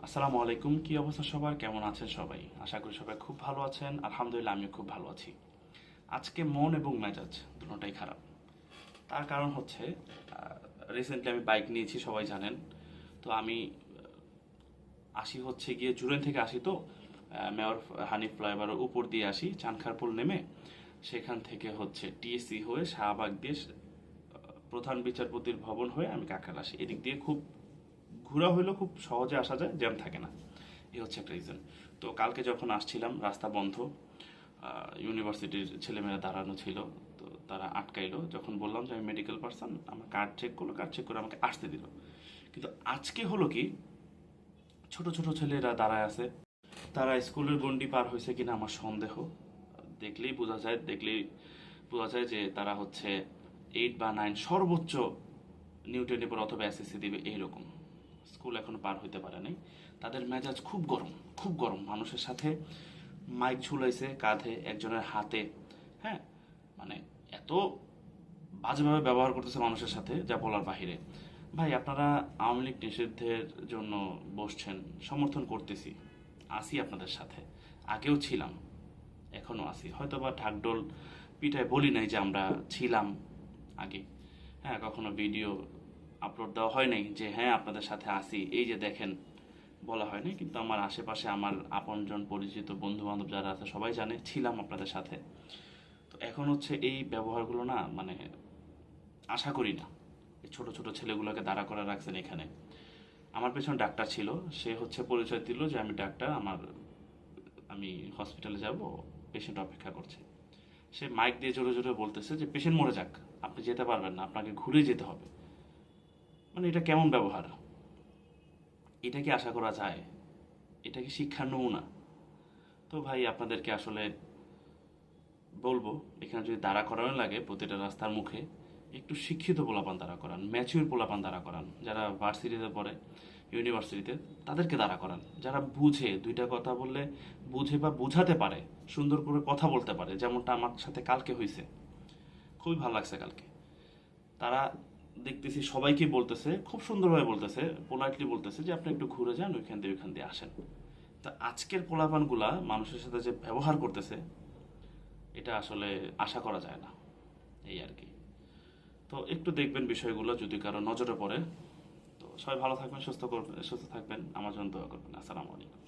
আসসালামু আলাইকুম। কি অবস্থা সবার? কেমন আছেন সবাই? আশা করি সবাই খুব ভালো আছেন। আলহামদুলিল্লাহ আমিও খুব ভালো আছি। আজকে মন এবং মেজাজ দুটোটাই খারাপ। তার কারণ হচ্ছে রিসেন্টলি আমি বাইক নিয়েছি, সবাই জানেন। তো আমি আসি হচ্ছে গিয়ে জুরেন থেকে আসি, তো মেয়র হানিফ ফ্লাইওভারের উপর দিয়ে আসি, চানখারপুল নেমে সেখান থেকে হচ্ছে টিএসসি হয়ে শাহবাগ দিয়ে প্রধান বিচারপতির ভবন হয়ে আমি কাকরাইল আসি। এদিক দিয়ে খুব ঘোরা হইলেও খুব সহজে আসা যায়, জ্যাম থাকে না। এই হচ্ছে একটা রিজন। তো কালকে যখন আসছিলাম রাস্তা বন্ধ, ইউনিভার্সিটির ছেলেমেয়েরা দাঁড়ানো ছিল, তো তারা আটকাইলো। যখন বললাম যে আমি মেডিকেল পার্সন, আমার কার্ড চেক করলো, কার্ড চেক করে আমাকে আসতে দিল। কিন্তু আজকে হলো কি, ছোট ছোট ছেলেরা দাঁড়ায় আছে, তারা স্কুলের গণ্ডি পার হয়েছে কিনা আমার সন্দেহ। দেখলেই বোঝা যায় যে তারা হচ্ছে 8 বা 9 সর্বোচ্চ নিউটনের পর অথবা এসএসসি দিবে এইরকম। স্কুল এখনো পার হইতে পারে নাই। তাদের মেজাজ খুব গরম, খুব গরম। মানুষের সাথে মাইক ঝুলাইছে কাঁধে, একজনের হাতে। হ্যাঁ, মানে এত বাজেভাবে ব্যবহার করতেছে মানুষের সাথে, যা বলার বাহিরে। ভাই, আপনারা আওয়ামী লীগ নিষিদ্ধের জন্য বসছেন, সমর্থন করতেছি, আসি আপনাদের সাথে, আগেও ছিলাম, এখনো আছি। হয়তো বা ঢাকঢোল পিঠায় বলি নাই যে আমরা ছিলাম আগে। হ্যাঁ, কখনো ভিডিও আপলোড দেওয়া হয় নাই যে হ্যাঁ আপনাদের সাথে আসি, এই যে দেখেন, বলা হয় নাই। কিন্তু আমার আশেপাশে আমার আপনজন, পরিচিত, বন্ধু বান্ধব যারা আছে সবাই জানে ছিলাম আপনাদের সাথে। তো এখন হচ্ছে এই ব্যবহারগুলো না, মানে আশা করি না। এই ছোট ছোট ছেলেগুলোকে দাঁড়া করে রাখছেন এখানে। আমার পেছনে ডাক্তার ছিল, সে হচ্ছে পরিচয় দিল যে আমি ডাক্তার, আমি হসপিটালে যাব, পেশেন্ট অপেক্ষা করছে। সে মাইক দিয়ে জোরে জোরে বলতেছে যে পেশেন্ট মরে যাক, আপনি যেতে পারবেন না, আপনাকে ঘুরে যেতে হবে। মানে এটা কেমন ব্যবহার? এটা কি আশা করা যায়? এটা কি শিক্ষার নমুনা? তো ভাই, আপনাদেরকে আসলে বলবো, এখানে যদি দাঁড়া করানো লাগে প্রতিটা রাস্তার মুখে, একটু শিক্ষিত পোলাপান দাঁড়া করান, ম্যাচিউর পোলাপান দাঁড়া করান, যারা ভার্সিটিতে পড়ে, ইউনিভার্সিটিতে, তাদেরকে দাঁড়া করান। যারা বুঝে, দুইটা কথা বললে বুঝে বা বুঝাতে পারে, সুন্দর করে কথা বলতে পারে, যেমনটা আমার সাথে কালকে হয়েছে। খুবই ভালো লাগছে কালকে। তারা দেখতেছি সবাইকে বলতেছে, খুব সুন্দরভাবে বলতেছে, পোলাইটলি বলতেছে যে আপনি একটু ঘুরে যান, ওইখান দিয়ে আসেন। তা আজকের পোলাপানগুলা মানুষের সাথে যে ব্যবহার করতেছে, এটা আসলে আশা করা যায় না। এই আর কি। তো একটু দেখবেন বিষয়গুলো যদি কারো নজরে পড়ে। তো সবাই ভালো থাকবেন, সুস্থ থাকবেন, আমার জন্য দোয়া করবেন। আসসালামু আলাইকুম।